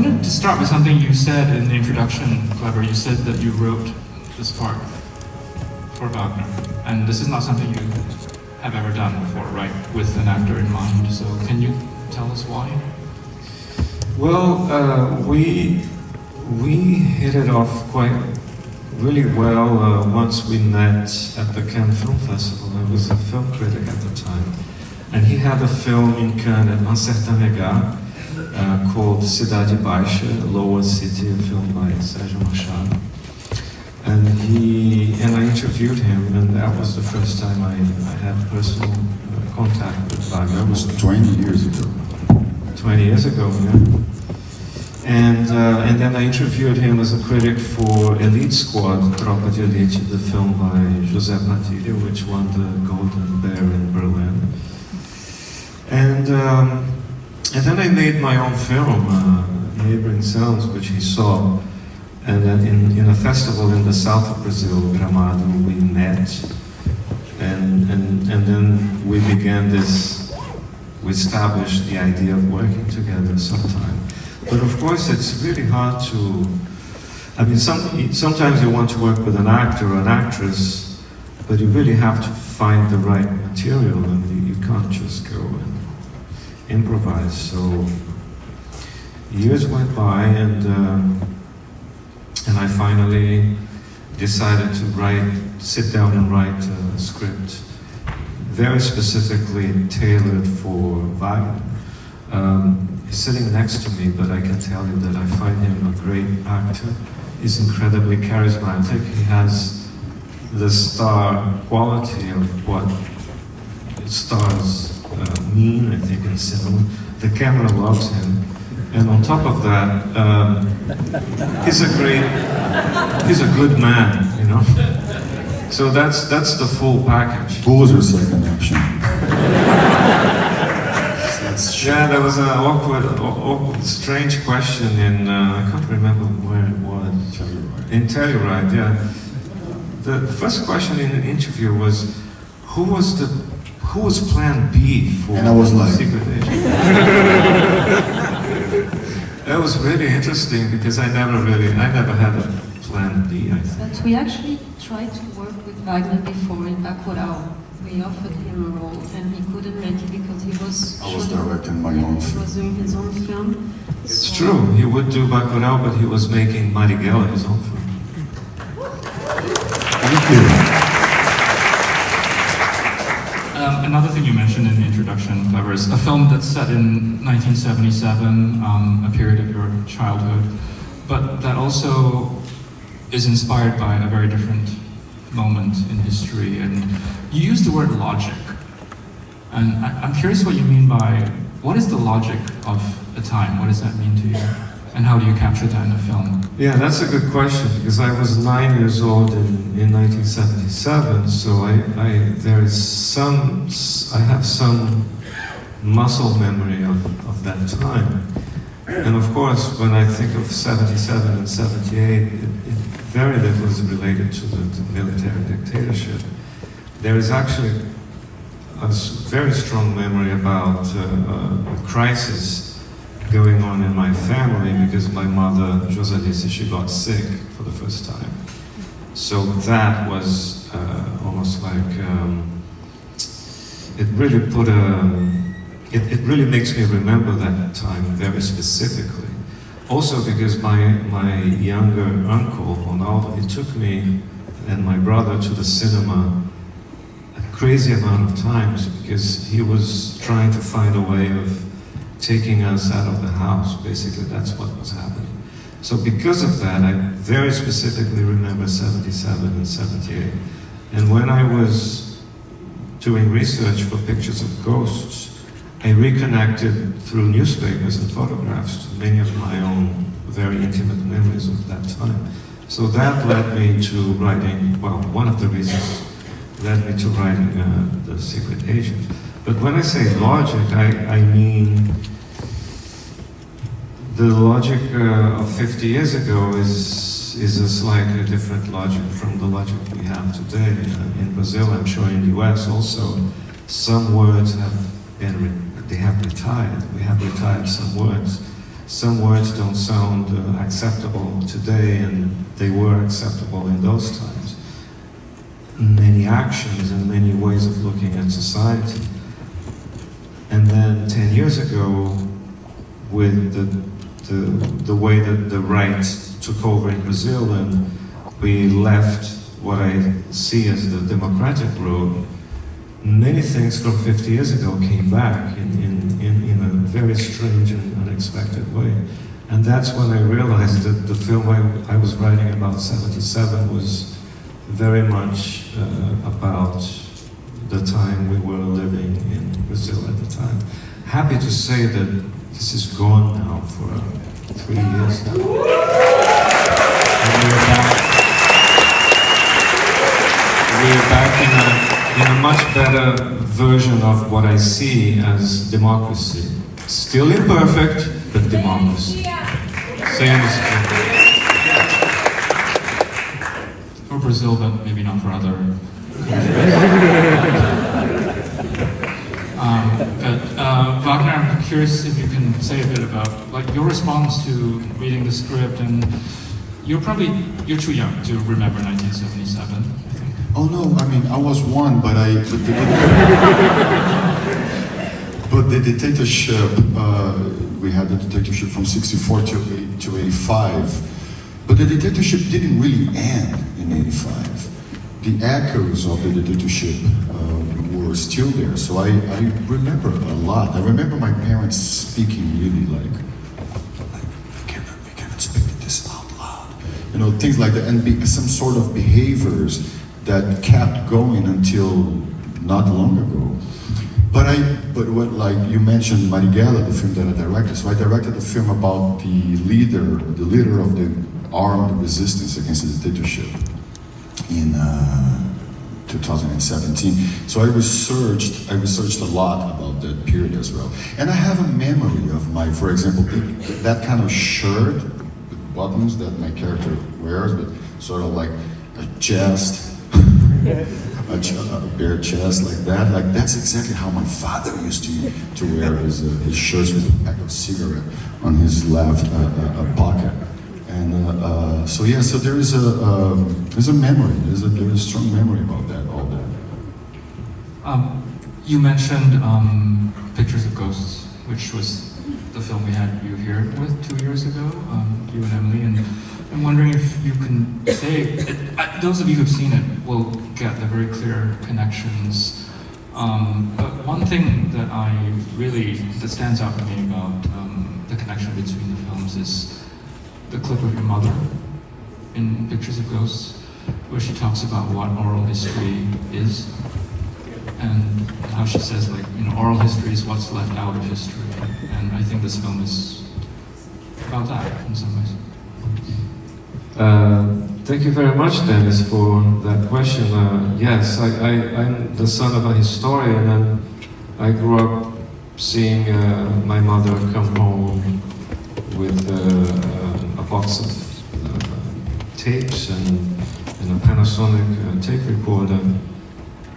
wanted to start with something you said in the introduction, Kleber. You said that you wrote this part for Wagner, and this is not something you have ever done before, right? With an actor in mind. So can you tell us why? Well, we hit it off quite really well once we met at the Cannes Film Festival. I was a film critic at the time, and he had a film in Cannes at Un Certain Regard called Cidade Baixa, Lower City, a film by Sérgio Machado. And I interviewed him, and that was the first time I had personal contact with Wagner. That was 20 years ago. 20 years ago, yeah. And then I interviewed him as a critic for Elite Squad, Tropa de Elite, the film by José Matilha, which won the Golden Bear in Berlin. And then I made my own film, Neighboring Sounds, which he saw. And then in a festival in the south of Brazil, Gramado, we met. And then we began this, we established the idea of working together sometime. But of course, it's really hard to, I mean, sometimes you want to work with an actor or an actress, but you really have to find the right material, and you can't just go and improvise. So years went by, and I finally decided to sit down and write a script very specifically tailored for Wagner. He's sitting next to me, but I can tell you that I find him a great actor. He's incredibly charismatic. He has the star quality of what stars mean, I think, in cinema. The camera loves him. And on top of that, he's a good man, you know? So that's the full package. Bulls are second option. Yeah, there was an awkward, strange question in, I can't remember where it was. In Telluride, yeah. The first question in the interview was, who was Plan B for and I was like, Secret Agent? That was really interesting because I never had a Plan B, I think. But we actually tried to work with Wagner before in Bacurau. We offered him a role and he couldn't make it because he was directing my own film. He was doing his own film. It's true, he would do Bacurau, but he was making Marighella, his own film. Thank you. Another thing you mentioned in the introduction, Kleber, is a film that's set in 1977, a period of your childhood, but that also is inspired by a very different moment in history. And you use the word logic. And I'm curious what you mean by, what is the logic of a time? What does that mean to you? And how do you capture that in a film? Yeah, that's a good question, because I was 9 years old in 1977, so I have some muscle memory of that time. And of course, when I think of 77 and 78, very little is related to the military dictatorship. There is actually a very strong memory about a crisis going on in my family because my mother, Josalice, she got sick for the first time. So that was almost like, it really put it really makes me remember that time very specifically. Also because my younger uncle, Ronaldo, he took me and my brother to the cinema a crazy amount of times because he was trying to find a way of taking us out of the house. Basically, that's what was happening. So because of that, I very specifically remember 77 and 78. And when I was doing research for pictures of ghosts, I reconnected through newspapers and photographs to many of my own very intimate memories of that time. So that led me to writing, well, one of the reasons led me to writing The Secret Agent. But when I say logic, I mean the logic of 50 years ago is a slightly different logic from the logic we have today. In Brazil, I'm sure in the US also, some words have been, they have retired. We have retired some words. some words don't sound acceptable today, and they were acceptable in those times. Many actions and many ways of looking at society. And then 10 years ago, with the way that the right took over in Brazil, and we left what I see as the democratic road, many things from 50 years ago came back in a very strange and unexpected way. And that's when I realized that the film I was writing about 77 was very much about the time we were living in Brazil at the time. Happy to say that this is gone now for 3 years now. And we're back in a much better version of what I see as democracy. Still imperfect, but democracy. Same as For Brazil, but maybe not for other Wagner, I'm curious if you can say a bit about like your response to reading the script, and you're too young to remember 1977, I think. Oh no, I mean, I was one, but but the dictatorship, we had the dictatorship from 64 to 85, but the dictatorship didn't really end in 85. The echoes of the dictatorship were still there, so I remember a lot. I remember my parents speaking really like we cannot speak this out loud. You know, things like that, and some sort of behaviors that kept going until not long ago. But what, like you mentioned, Marighella, the film that I directed. So I directed a film about the leader of the armed resistance against the dictatorship in 2017. So I researched a lot about that period as well. And I have a memory of for example, that kind of shirt with buttons that my character wears, but sort of like a chest. A bare chest like that. Like that's exactly how my father used to wear his shirts with a pack of cigarette on his left pocket. And so yeah, so there's a memory. There's a strong memory about that. All that. You mentioned Pictures of Ghosts, which was the film we had you here with 2 years ago, you and Emilie, and I'm wondering if you can say, those of you who've seen it will get the very clear connections. But one thing that stands out to me about the connection between the films is the clip of your mother in Pictures of Ghosts, where she talks about what oral history is, and how she says, like, you know, oral history is what's left out of history. And I think this film is about that in some ways. Thank you very much, Dennis, for that question. Yes, I'm the son of a historian, and I grew up seeing my mother come home with a box of tapes and a Panasonic tape recorder,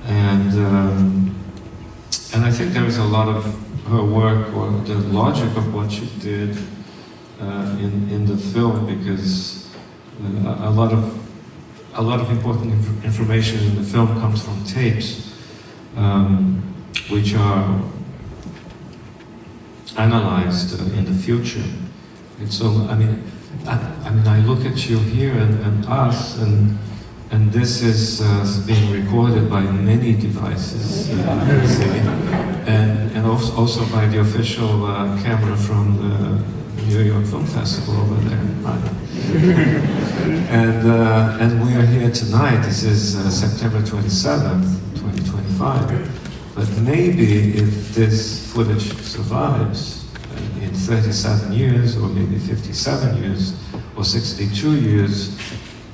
and I think there is a lot of her work, or the logic of what she did in the film, because a lot of important information in the film comes from tapes, which are analyzed in the future. And so, I mean, I look at you here and us, and this is being recorded by many devices, and also by the official camera from the New York Film Festival over there. And we are here tonight. This is September 27th, 2025. But maybe if this footage survives in 37 years, or maybe 57 years, or 62 years,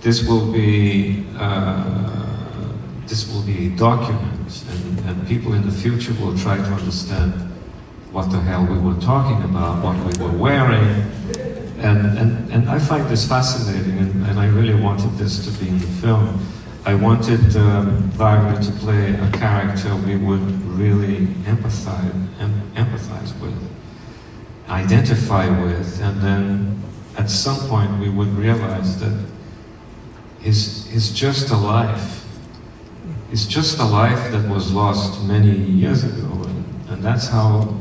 this will be a document, and people in the future will try to understand what the hell we were talking about, what we were wearing, and I find this fascinating, and I really wanted this to be in the film. I wanted Wagner to play a character we would really empathize with. identify with, and then at some point we would realize that is just a life. It's just a life that was lost many years ago, and that's how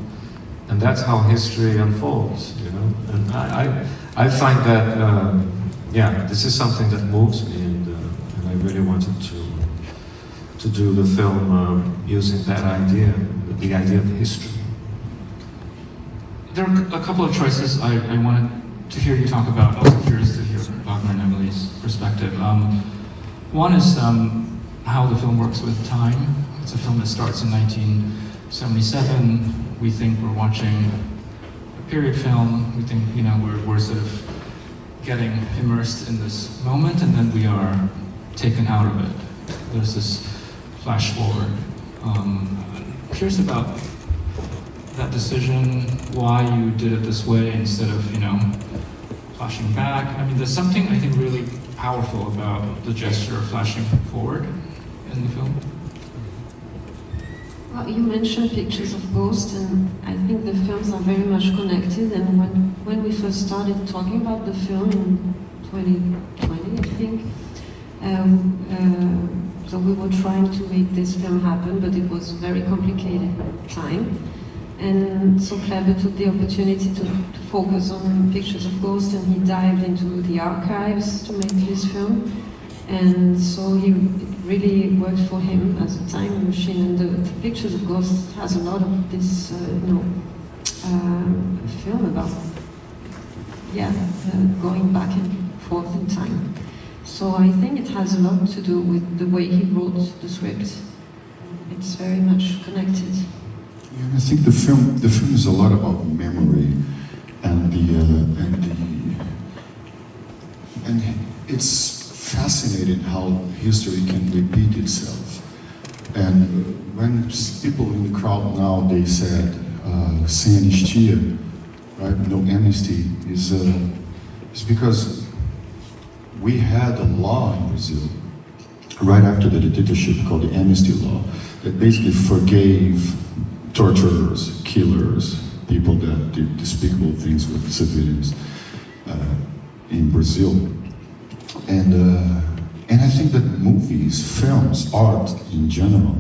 history unfolds, you know. And I find that this is something that moves me, and I really wanted to do the film using that idea, the idea of history. There are a couple of choices I wanted to hear you talk about. Also curious to hear Wagner and Emilie's perspective. One is how the film works with time. It's a film that starts in 1977. We think we're watching a period film. We think, you know, we're sort of getting immersed in this moment, and then we are taken out of it. There's this flash forward. Curious about that decision, why you did it this way instead of, you know, flashing back. I mean, there's something I think really powerful about the gesture of flashing forward in the film. Well, you mentioned pictures of ghosts, and I think the films are very much connected. And when we first started talking about the film in 2020, I think, so we were trying to make this film happen, but it was a very complicated time. And so Kleber took the opportunity to focus on pictures of ghosts, and he dived into the archives to make this film. And so it really worked for him as a time machine. And the pictures of ghosts has a lot of this, film about, going back and forth in time. So I think it has a lot to do with the way he wrote the script. It's very much connected. Yeah, I think the film is a lot about memory, and it's fascinating how history can repeat itself. And when people in the crowd now, they said sem anistia, right? No amnesty is because we had a law in Brazil right after the dictatorship called the amnesty law that basically forgave torturers, killers, people that did despicable things with civilians in Brazil. And I think that movies, films, art in general,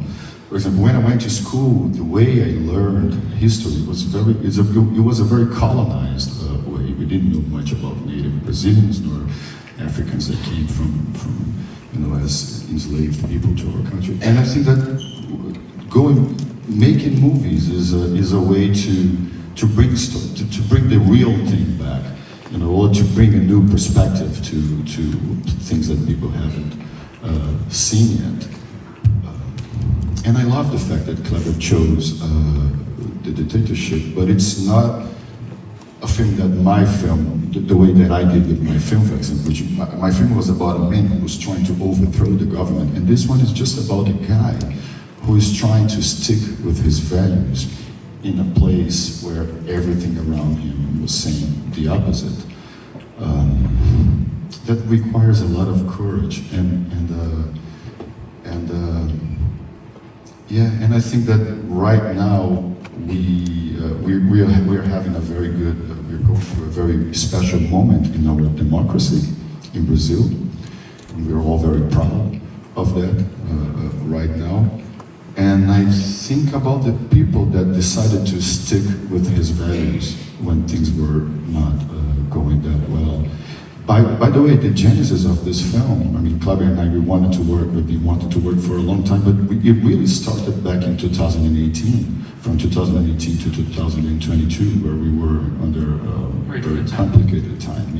for example, when I went to school, the way I learned history was it was a very colonized way. We didn't know much about native Brazilians nor Africans that came from as enslaved people to our country. And I think that making movies is a way to bring the real thing back, you know, or to bring a new perspective to things that people haven't seen yet. And I love the fact that Kleber chose the dictatorship, but it's not a film that my film, the way that I did with my film, for example, which my film was about a man who was trying to overthrow the government, and this one is just about a guy who is trying to stick with his values in a place where everything around him was saying the opposite. That requires a lot of courage, and I think that right now we are having a very good, we're going through a very special moment in our democracy in Brazil, and we're all very proud of that right now. And I think about the people that decided to stick with his values when things were not going that well. By the way, the genesis of this film, I mean, Kleber and I, we wanted to work for a long time, but it really started back in 2018, from 2018 to 2022, where we were under a very complicated time.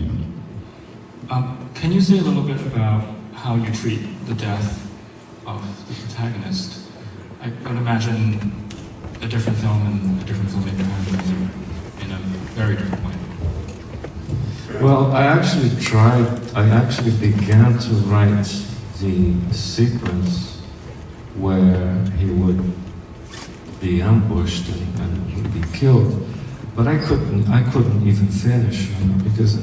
Yeah. Can you say a little bit about how you treat the death of the protagonist? I would imagine a different film and a different filmmaker handles it in a very different way. Well, I actually began to write the sequence where he would be ambushed and would be killed, but I couldn't even finish, you know, because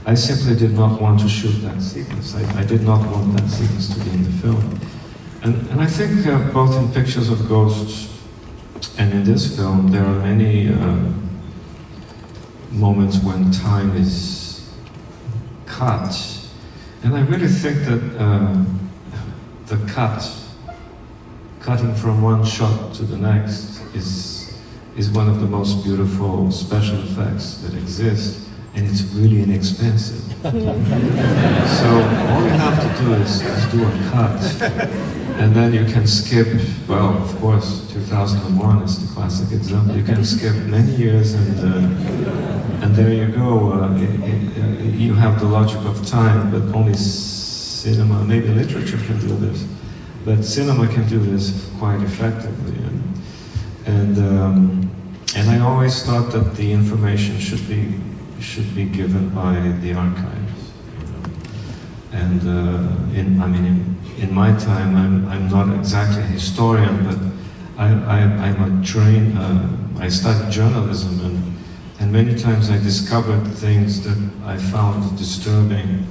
I simply did not want to shoot that sequence. I did not want that sequence to be in the film. And I think both in Pictures of Ghosts and in this film, there are many moments when time is cut. And I really think that the cutting from one shot to the next is one of the most beautiful special effects that exist, and it's really inexpensive. So all you have to do is do a cut, and then you can skip, well, of course, 2001 is the classic example. You can skip many years, and there you go. You have the logic of time, but only cinema, maybe literature can do this, but cinema can do this quite effectively. And I always thought that the information should be given by the archives. And in my time, I'm not exactly a historian, but I'm a trained. I studied journalism, and many times I discovered things that I found disturbing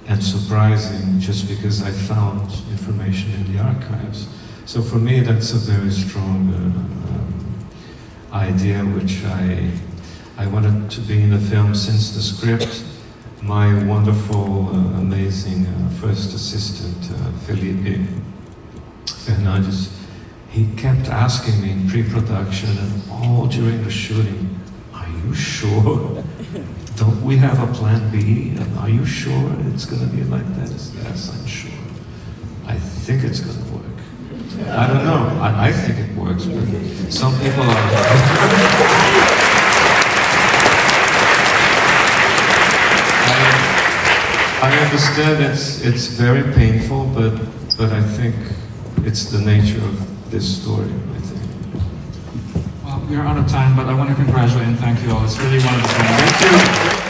and surprising just because I found information in the archives. So for me, that's a very strong idea, which I wanted to be in the film since the script. My wonderful, amazing first assistant, Felipe Fernandes, he kept asking me in pre-production and all during the shooting, "Are you sure? Don't we have a plan B? And are you sure it's going to be like that?" Yes, I'm sure. I think it's going to work. I don't know. I think it works, but some people are. I understand it's very painful, but I think it's the nature of this story, I think. Well, we're out of time, but I want to congratulate and thank you all. It's really wonderful. Thank you.